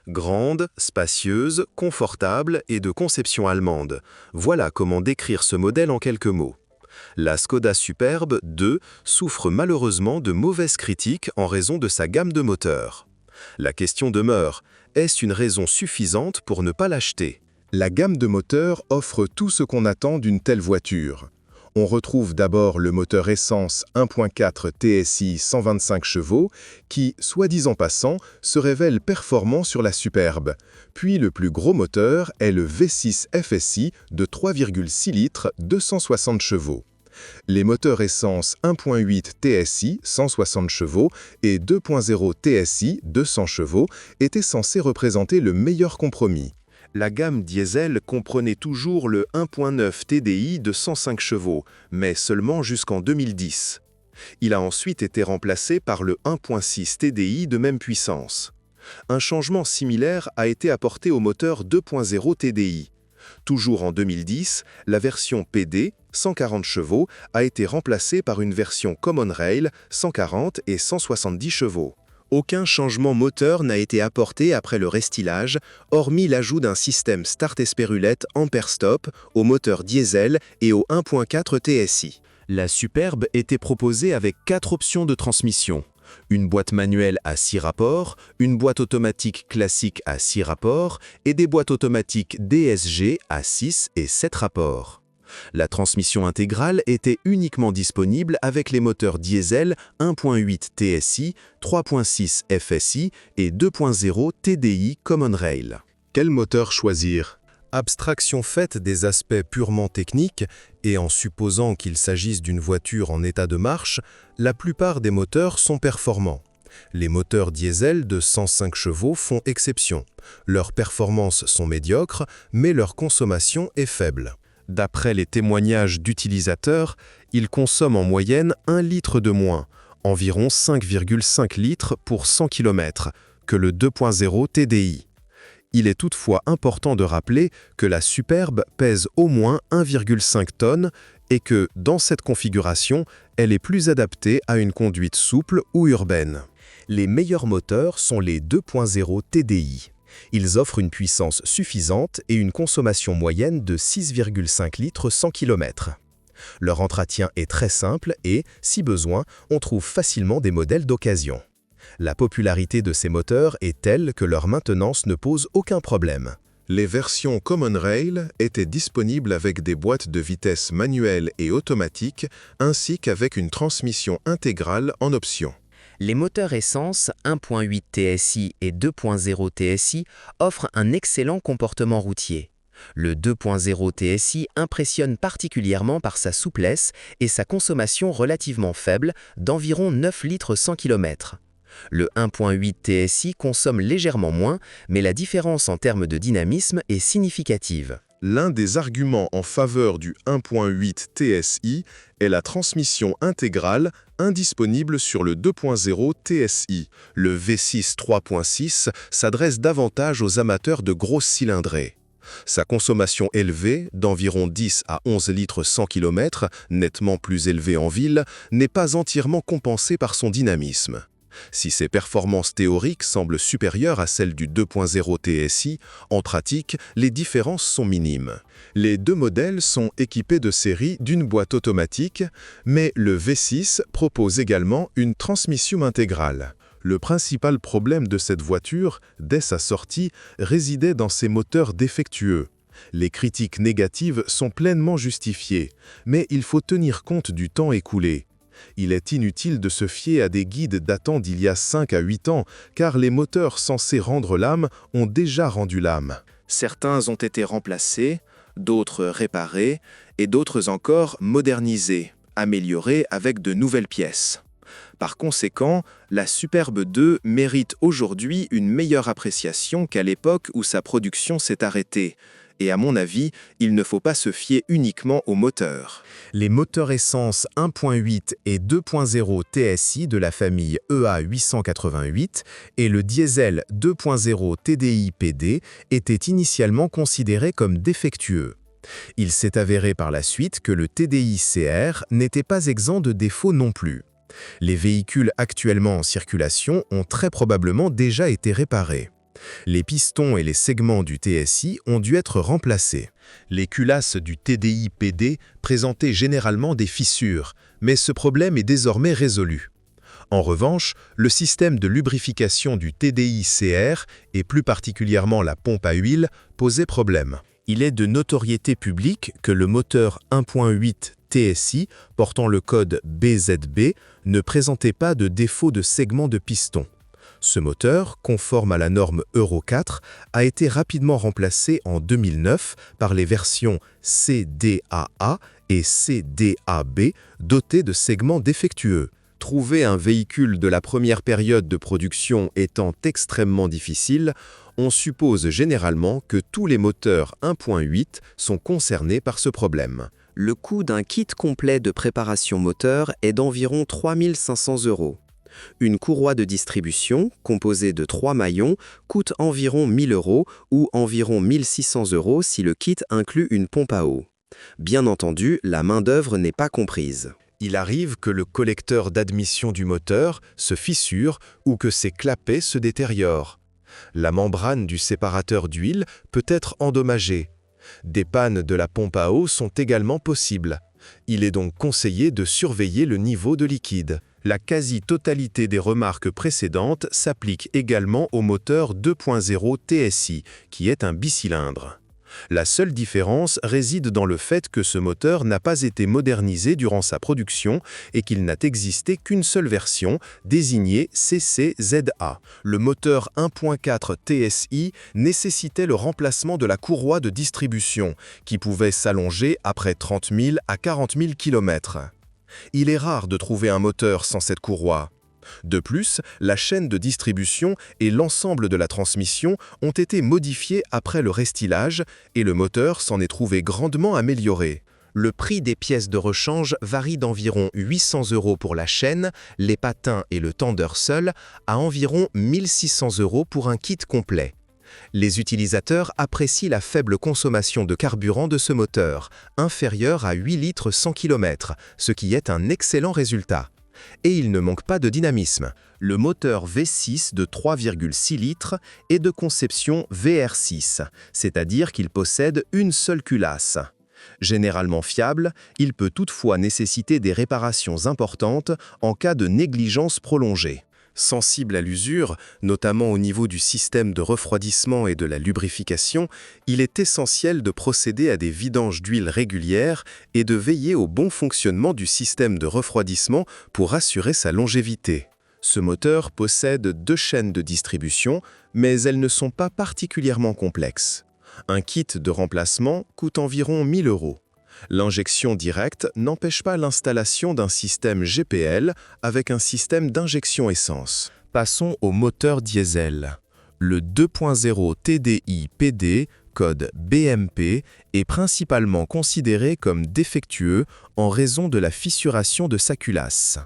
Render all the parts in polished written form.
Grande, spacieuse, confortable et de conception allemande. Voilà comment décrire ce modèle en quelques mots. La Škoda Superb 2 souffre malheureusement de mauvaises critiques en raison de sa gamme de moteurs. La question demeure, est-ce une raison suffisante pour ne pas l'acheter? La gamme de moteurs offre tout ce qu'on attend d'une telle voiture. On retrouve d'abord le moteur essence 1.4 TSI 125 chevaux qui, soit dit en passant, se révèle performant sur la Superbe. Puis le plus gros moteur est le V6 FSI de 3,6 litres 260 chevaux. Les moteurs essence 1.8 TSI 160 chevaux et 2.0 TSI 200 chevaux étaient censés représenter le meilleur compromis. La gamme diesel comprenait toujours le 1.9 TDI de 105 chevaux, mais seulement jusqu'en 2010. Il a ensuite été remplacé par le 1.6 TDI de même puissance. Un changement similaire a été apporté au moteur 2.0 TDI. Toujours en 2010, la version PD, 140 chevaux, a été remplacée par une version Common Rail, 140 et 170 chevaux. Aucun changement moteur n'a été apporté après le restylage, hormis l'ajout d'un système Start Esperulette Ampere-Stop au moteur diesel et au 1.4 TSI. La Superbe était proposée avec 4 options de transmission. Une boîte manuelle à 6 rapports, une boîte automatique classique à 6 rapports et des boîtes automatiques DSG à 6 et 7 rapports. La transmission intégrale était uniquement disponible avec les moteurs diesel 1.8 TSI, 3.6 FSI et 2.0 TDI Common Rail. Quel moteur choisir? Abstraction faite des aspects purement techniques et en supposant qu'il s'agisse d'une voiture en état de marche, la plupart des moteurs sont performants. Les moteurs diesel de 105 chevaux font exception. Leurs performances sont médiocres, mais leur consommation est faible. D'après les témoignages d'utilisateurs, ils consomment en moyenne 1 litre de moins, environ 5,5 litres pour 100 km, que le 2.0 TDI. Il est toutefois important de rappeler que la Superbe pèse au moins 1,5 tonnes et que, dans cette configuration, elle est plus adaptée à une conduite souple ou urbaine. Les meilleurs moteurs sont les 2.0 TDI. Ils offrent une puissance suffisante et une consommation moyenne de 6,5 litres 100 km. Leur entretien est très simple et, si besoin, on trouve facilement des modèles d'occasion. La popularité de ces moteurs est telle que leur maintenance ne pose aucun problème. Les versions Common Rail étaient disponibles avec des boîtes de vitesse manuelles et automatiques, ainsi qu'avec une transmission intégrale en option. Les moteurs essence 1.8 TSI et 2.0 TSI offrent un excellent comportement routier. Le 2.0 TSI impressionne particulièrement par sa souplesse et sa consommation relativement faible d'environ 9 litres 100 km. Le 1.8 TSI consomme légèrement moins, mais la différence en termes de dynamisme est significative. L'un des arguments en faveur du 1.8 TSI est la transmission intégrale indisponible sur le 2.0 TSI. Le V6 3.6 s'adresse davantage aux amateurs de grosses cylindrées. Sa consommation élevée, d'environ 10 à 11 litres 100 km, nettement plus élevée en ville, n'est pas entièrement compensée par son dynamisme. Si ses performances théoriques semblent supérieures à celles du 2.0 TSI, en pratique, les différences sont minimes. Les deux modèles sont équipés de série d'une boîte automatique, mais le V6 propose également une transmission intégrale. Le principal problème de cette voiture, dès sa sortie, résidait dans ses moteurs défectueux. Les critiques négatives sont pleinement justifiées, mais il faut tenir compte du temps écoulé. Il est inutile de se fier à des guides datant d'il y a 5 à 8 ans, car les moteurs censés rendre l'âme ont déjà rendu l'âme. Certains ont été remplacés, d'autres réparés, et d'autres encore modernisés, améliorés avec de nouvelles pièces. Par conséquent, la Superbe 2 mérite aujourd'hui une meilleure appréciation qu'à l'époque où sa production s'est arrêtée. Et à mon avis, il ne faut pas se fier uniquement aux moteurs. Les moteurs essence 1.8 et 2.0 TSI de la famille EA888 et le diesel 2.0 TDI PD étaient initialement considérés comme défectueux. Il s'est avéré par la suite que le TDI CR n'était pas exempt de défauts non plus. Les véhicules actuellement en circulation ont très probablement déjà été réparés. Les pistons et les segments du TSI ont dû être remplacés. Les culasses du TDI PD présentaient généralement des fissures, mais ce problème est désormais résolu. En revanche, le système de lubrification du TDI CR, et plus particulièrement la pompe à huile, posait problème. Il est de notoriété publique que le moteur 1.8 TSI, portant le code BZB, ne présentait pas de défaut de segment de piston. Ce moteur, conforme à la norme Euro 4, a été rapidement remplacé en 2009 par les versions CDAA et CDAB dotées de segments défectueux. Trouver un véhicule de la première période de production étant extrêmement difficile, on suppose généralement que tous les moteurs 1.8 sont concernés par ce problème. Le coût d'un kit complet de préparation moteur est d'environ 3 500 €. Une courroie de distribution, composée de 3 maillons, coûte environ 1 000 € ou environ 1 600 € si le kit inclut une pompe à eau. Bien entendu, la main-d'œuvre n'est pas comprise. Il arrive que le collecteur d'admission du moteur se fissure ou que ses clapets se détériorent. La membrane du séparateur d'huile peut être endommagée. Des pannes de la pompe à eau sont également possibles. Il est donc conseillé de surveiller le niveau de liquide. La quasi-totalité des remarques précédentes s'applique également au moteur 2.0 TSI, qui est un bicylindre. La seule différence réside dans le fait que ce moteur n'a pas été modernisé durant sa production et qu'il n'a existé qu'une seule version, désignée CCZA. Le moteur 1.4 TSI nécessitait le remplacement de la courroie de distribution, qui pouvait s'allonger après 30 000 à 40 000 km. Il est rare de trouver un moteur sans cette courroie. De plus, la chaîne de distribution et l'ensemble de la transmission ont été modifiés après le restylage et le moteur s'en est trouvé grandement amélioré. Le prix des pièces de rechange varie d'environ 800 € pour la chaîne, les patins et le tendeur seul, à environ 1 600 € pour un kit complet. Les utilisateurs apprécient la faible consommation de carburant de ce moteur, inférieure à 8 litres 100 km, ce qui est un excellent résultat. Et il ne manque pas de dynamisme. Le moteur V6 de 3,6 litres est de conception VR6, c'est-à-dire qu'il possède une seule culasse. Généralement fiable, il peut toutefois nécessiter des réparations importantes en cas de négligence prolongée. Sensible à l'usure, notamment au niveau du système de refroidissement et de la lubrification, il est essentiel de procéder à des vidanges d'huile régulières et de veiller au bon fonctionnement du système de refroidissement pour assurer sa longévité. Ce moteur possède 2 chaînes de distribution, mais elles ne sont pas particulièrement complexes. Un kit de remplacement coûte environ 1 000 €. L'injection directe n'empêche pas l'installation d'un système GPL avec un système d'injection essence. Passons au moteur diesel. Le 2.0 TDI PD, code BMP, est principalement considéré comme défectueux en raison de la fissuration de sa culasse.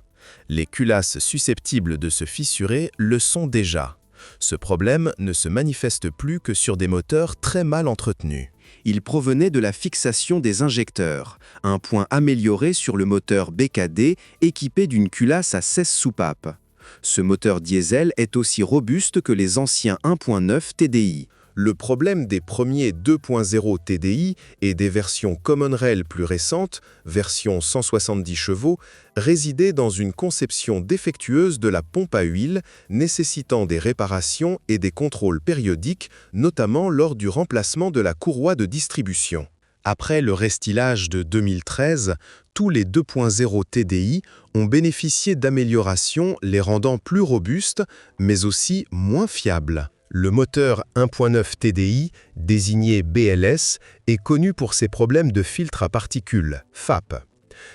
Les culasses susceptibles de se fissurer le sont déjà. Ce problème ne se manifeste plus que sur des moteurs très mal entretenus. Il provenait de la fixation des injecteurs, un point amélioré sur le moteur BKD équipé d'une culasse à 16 soupapes. Ce moteur diesel est aussi robuste que les anciens 1.9 TDI. Le problème des premiers 2.0 TDI et des versions Common Rail plus récentes, version 170 chevaux, résidait dans une conception défectueuse de la pompe à huile, nécessitant des réparations et des contrôles périodiques, notamment lors du remplacement de la courroie de distribution. Après le restylage de 2013, tous les 2.0 TDI ont bénéficié d'améliorations les rendant plus robustes, mais aussi moins fiables. Le moteur 1.9 TDI, désigné BLS, est connu pour ses problèmes de filtre à particules, FAP.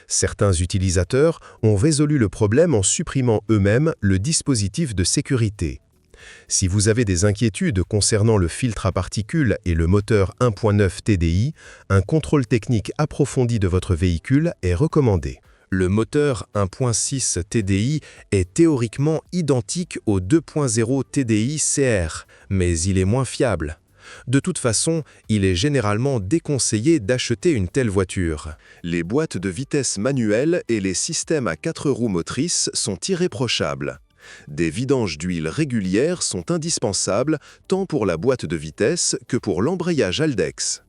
Certains utilisateurs ont résolu le problème en supprimant eux-mêmes le dispositif de sécurité. Si vous avez des inquiétudes concernant le filtre à particules et le moteur 1.9 TDI, un contrôle technique approfondi de votre véhicule est recommandé. Le moteur 1.6 TDI est théoriquement identique au 2.0 TDI CR, mais il est moins fiable. De toute façon, il est généralement déconseillé d'acheter une telle voiture. Les boîtes de vitesse manuelles et les systèmes à 4 roues motrices sont irréprochables. Des vidanges d'huile régulières sont indispensables tant pour la boîte de vitesse que pour l'embrayage Haldex.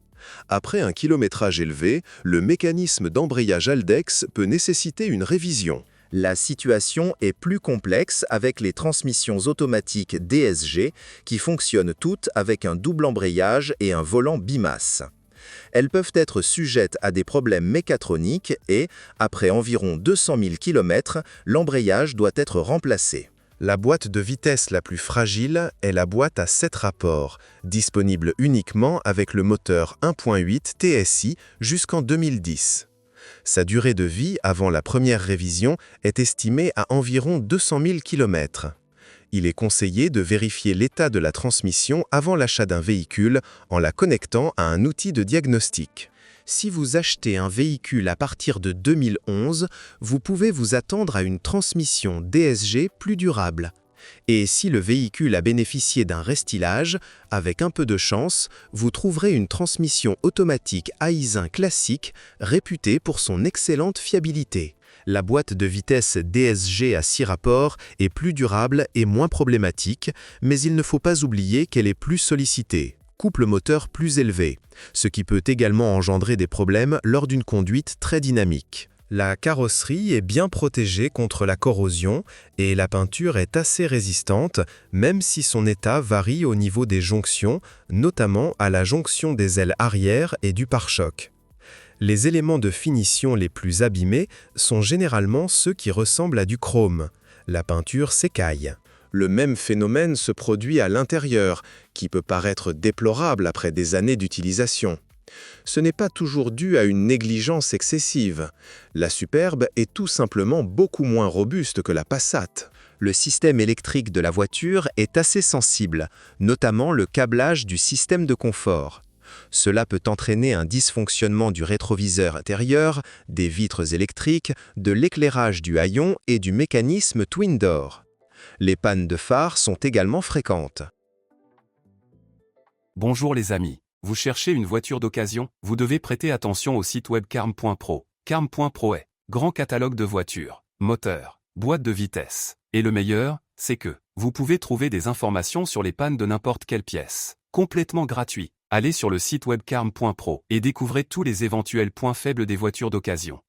Après un kilométrage élevé, le mécanisme d'embrayage Haldex peut nécessiter une révision. La situation est plus complexe avec les transmissions automatiques DSG qui fonctionnent toutes avec un double embrayage et un volant bimasse. Elles peuvent être sujettes à des problèmes mécatroniques et, après environ 200 000 km, l'embrayage doit être remplacé. La boîte de vitesse la plus fragile est la boîte à 7 rapports, disponible uniquement avec le moteur 1.8 TSI jusqu'en 2010. Sa durée de vie avant la première révision est estimée à environ 200 000 km. Il est conseillé de vérifier l'état de la transmission avant l'achat d'un véhicule en la connectant à un outil de diagnostic. Si vous achetez un véhicule à partir de 2011, vous pouvez vous attendre à une transmission DSG plus durable. Et si le véhicule a bénéficié d'un restylage, avec un peu de chance, vous trouverez une transmission automatique Aisin classique réputée pour son excellente fiabilité. La boîte de vitesse DSG à 6 rapports est plus durable et moins problématique, mais il ne faut pas oublier qu'elle est plus sollicitée. Couple moteur plus élevé, ce qui peut également engendrer des problèmes lors d'une conduite très dynamique. La carrosserie est bien protégée contre la corrosion et la peinture est assez résistante, même si son état varie au niveau des jonctions, notamment à la jonction des ailes arrière et du pare-choc. Les éléments de finition les plus abîmés sont généralement ceux qui ressemblent à du chrome. La peinture s'écaille. Le même phénomène se produit à l'intérieur, qui peut paraître déplorable après des années d'utilisation. Ce n'est pas toujours dû à une négligence excessive. La Superbe est tout simplement beaucoup moins robuste que la Passat. Le système électrique de la voiture est assez sensible, notamment le câblage du système de confort. Cela peut entraîner un dysfonctionnement du rétroviseur intérieur, des vitres électriques, de l'éclairage du haillon et du mécanisme Twin Door. Les pannes de phare sont également fréquentes. Bonjour les amis. Vous cherchez une voiture d'occasion? Vous devez prêter attention au site web carm.pro. Carm.pro est grand catalogue de voitures, moteurs, boîtes de vitesse. Et le meilleur, c'est que vous pouvez trouver des informations sur les pannes de n'importe quelle pièce. Complètement gratuit. Allez sur le site web carm.pro et découvrez tous les éventuels points faibles des voitures d'occasion.